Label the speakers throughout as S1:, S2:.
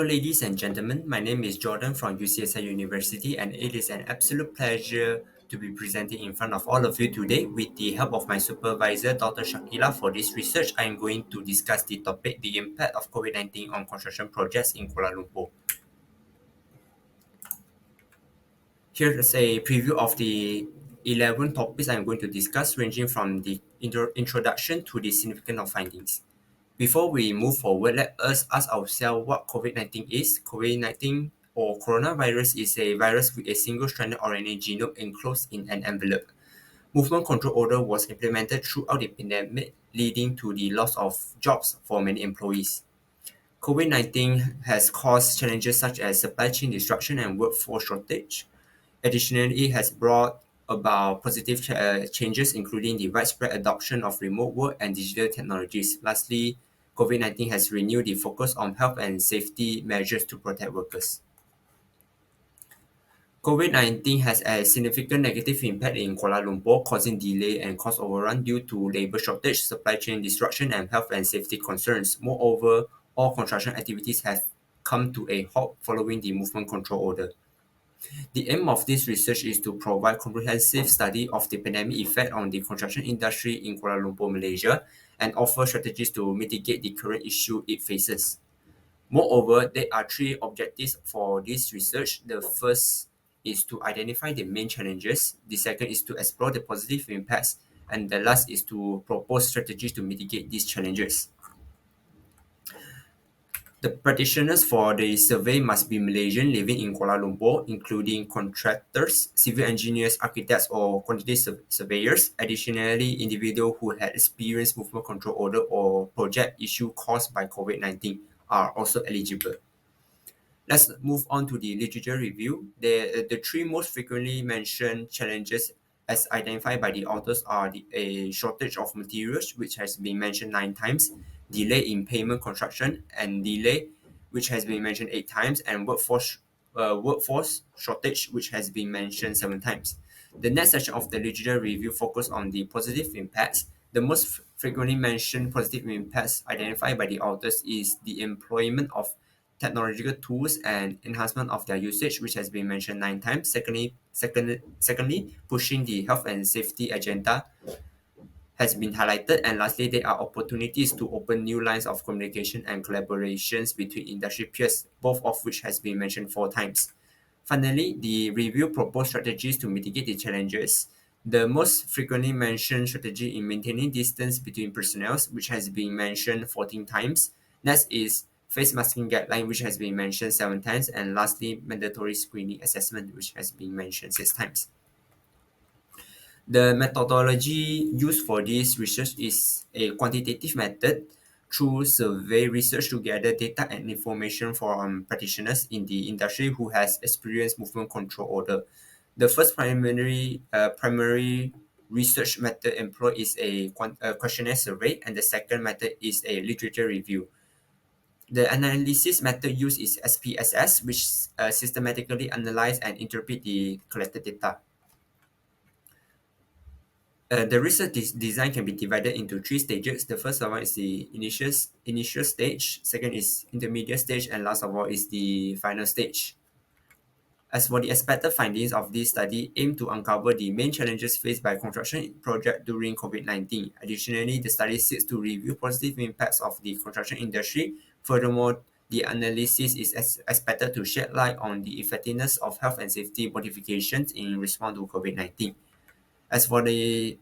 S1: ladies and gentlemen. My name is Jordan from UCSI University, and it is an absolute pleasure to be presenting in front of all of you today with the help of my supervisor, Dr. Shakila. For this research, I am going to discuss the topic, the impact of COVID-19 on construction projects in Kuala Lumpur. Here is a preview of the 11 topics I'm going to discuss, ranging from the introduction to the significance of findings. Before we move forward, let us ask ourselves what COVID-19 is. COVID-19 or coronavirus is a virus with a single-stranded RNA genome enclosed in an envelope. Movement control order was implemented throughout the pandemic, leading to the loss of jobs for many employees. COVID-19 has caused challenges such as supply chain disruption and workforce shortage. Additionally, it has brought about positive changes, including the widespread adoption of remote work and digital technologies. Lastly, COVID-19 has renewed the focus on health and safety measures to protect workers. COVID-19 has a significant negative impact in Kuala Lumpur, causing delay and cost overrun due to labor shortage, supply chain disruption, and health and safety concerns. Moreover, all construction activities have come to a halt following the movement control order. The aim of this research is to provide comprehensive study of the pandemic effect on the construction industry in Kuala Lumpur, Malaysia, and offer strategies to mitigate the current issue it faces. Moreover, there are three objectives for this research. The first is to identify the main challenges. The second is to explore the positive impacts. And the last is to propose strategies to mitigate these challenges. The practitioners for the survey must be Malaysian living in Kuala Lumpur, including contractors, civil engineers, architects, or quantity surveyors. Additionally, individuals who had experienced movement control order or project issue caused by COVID-19 are also eligible. Let's move on to the literature review. The three most frequently mentioned challenges as identified by the authors are a shortage of materials, which has been mentioned 9 times, delay in payment construction, and delay, which has been mentioned 8 times, and workforce shortage, which has been mentioned 7 times. The next section of the literature review focus on the positive impacts. The most frequently mentioned positive impacts identified by the authors is the employment of technological tools and enhancement of their usage, which has been mentioned 9 times. Secondly, pushing the health and safety agenda has been highlighted. And lastly, there are opportunities to open new lines of communication and collaborations between industry peers, both of which has been mentioned 4 times. Finally, the review proposed strategies to mitigate the challenges. The most frequently mentioned strategy in maintaining distance between personnel, which has been mentioned 14 times. Next is face masking guideline, which has been mentioned 7 times. And lastly, mandatory screening assessment, which has been mentioned 6 times. The methodology used for this research is a quantitative method through survey research to gather data and information from practitioners in the industry who has experienced movement control order. The first primary research method employed is a questionnaire survey, and the second method is a literature review. The analysis method used is SPSS, which systematically analyze and interpret the collected data. The research design can be divided into 3 stages. The first one is the initial stage, second is intermediate stage, and last of all is the final stage. As for the expected findings of this study, aim to uncover the main challenges faced by construction project during COVID-19. Additionally, the study seeks to review positive impacts of the construction industry. Furthermore, the analysis is expected to shed light on the effectiveness of health and safety modifications in response to COVID-19. As for the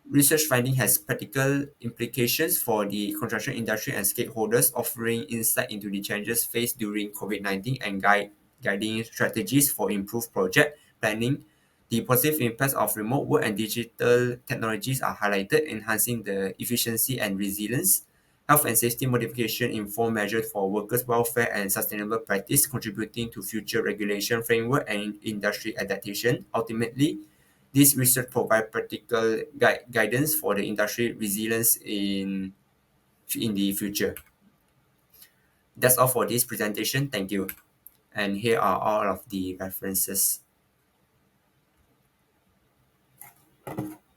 S1: research finding has practical implications for the construction industry and stakeholders, offering insight into the challenges faced during COVID-19 and guiding strategies for improved project planning. The positive impacts of remote work and digital technologies are highlighted, enhancing the efficiency and resilience. Health and safety modification inform measures for workers' welfare and sustainable practice, contributing to future regulation framework and industry adaptation. Ultimately, this research provides practical guidance for the industry resilience in the future. That's all for this presentation. Thank you. And here are all of the references.